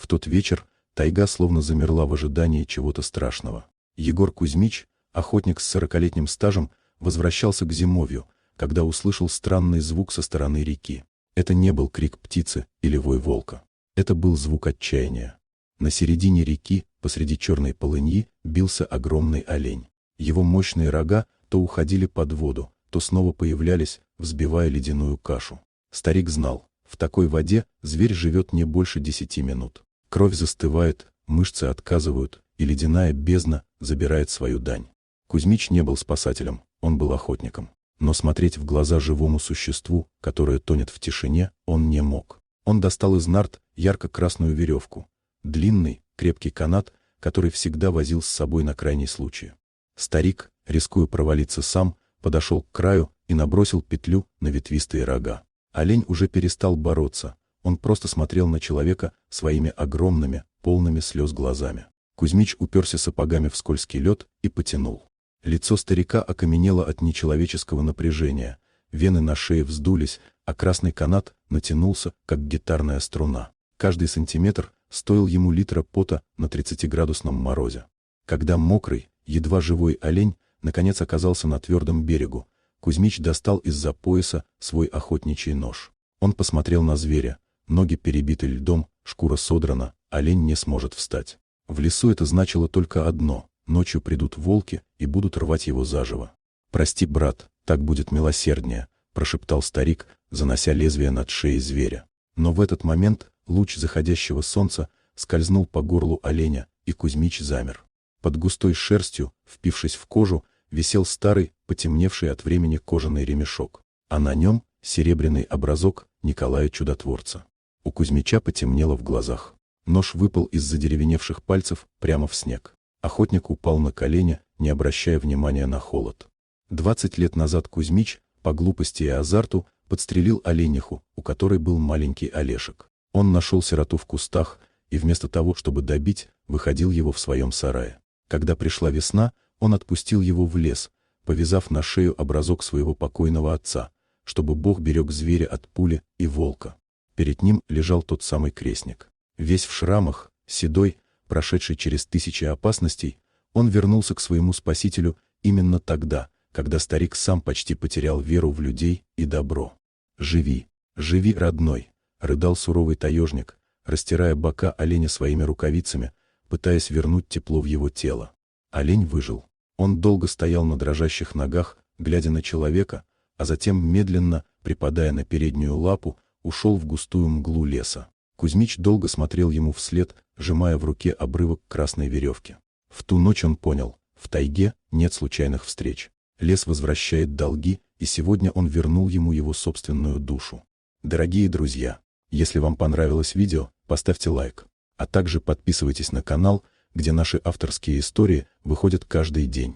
В тот вечер тайга словно замерла в ожидании чего-то страшного. Егор Кузьмич, охотник с 40-летним стажем, возвращался к зимовью, когда услышал странный звук со стороны реки. Это не был крик птицы или вой волка. Это был звук отчаяния. На середине реки, посреди черной полыньи, бился огромный олень. Его мощные рога то уходили под воду, то снова появлялись, взбивая ледяную кашу. Старик знал, в такой воде зверь живет не больше 10 минут. Кровь застывает, мышцы отказывают, и ледяная бездна забирает свою дань. Кузьмич не был спасателем, он был охотником. Но смотреть в глаза живому существу, которое тонет в тишине, он не мог. Он достал из нарт ярко-красную веревку, длинный, крепкий канат, который всегда возил с собой на крайний случай. Старик, рискуя провалиться сам, подошел к краю и набросил петлю на ветвистые рога. Олень уже перестал бороться, он просто смотрел на человека своими огромными, полными слез глазами. Кузьмич уперся сапогами в скользкий лед и потянул. Лицо старика окаменело от нечеловеческого напряжения, вены на шее вздулись, а красный канат натянулся, как гитарная струна. Каждый сантиметр стоил ему литра пота на 30-градусном морозе. Когда мокрый, едва живой олень наконец оказался на твердом берегу, Кузьмич достал из-за пояса свой охотничий нож. Он посмотрел на зверя, ноги перебиты льдом, шкура содрана, олень не сможет встать. В лесу это значило только одно: ночью придут волки и будут рвать его заживо. «Прости, брат, так будет милосерднее», — прошептал старик, занося лезвие над шеей зверя. Но в этот момент луч заходящего солнца скользнул по горлу оленя, и Кузьмич замер. Под густой шерстью, впившись в кожу, висел старый, потемневший от времени кожаный ремешок, а на нем серебряный образок Николая Чудотворца. У Кузьмича потемнело в глазах. Нож выпал из задеревеневших пальцев прямо в снег. Охотник упал на колени, не обращая внимания на холод. 20 лет назад Кузьмич, по глупости и азарту, подстрелил олениху, у которой был маленький Олешек. Он нашел сироту в кустах и вместо того, чтобы добить, выходил его в своем сарае. Когда пришла весна, он отпустил его в лес, повязав на шею образок своего покойного отца, чтобы Бог берег зверя от пули и волка. Перед ним лежал тот самый крестник. Весь в шрамах, седой, прошедший через тысячи опасностей, он вернулся к своему спасителю именно тогда, когда старик сам почти потерял веру в людей и добро. «Живи, живи, родной!» — рыдал суровый таежник, растирая бока оленя своими рукавицами, пытаясь вернуть тепло в его тело. Олень выжил. Он долго стоял на дрожащих ногах, глядя на человека, а затем, медленно, припадая на переднюю лапу, ушел в густую мглу леса. Кузьмич долго смотрел ему вслед, сжимая в руке обрывок красной веревки. В ту ночь он понял: в тайге нет случайных встреч. Лес возвращает долги, и сегодня он вернул ему его собственную душу. Дорогие друзья, если вам понравилось видео, поставьте лайк, а также подписывайтесь на канал, где наши авторские истории выходят каждый день.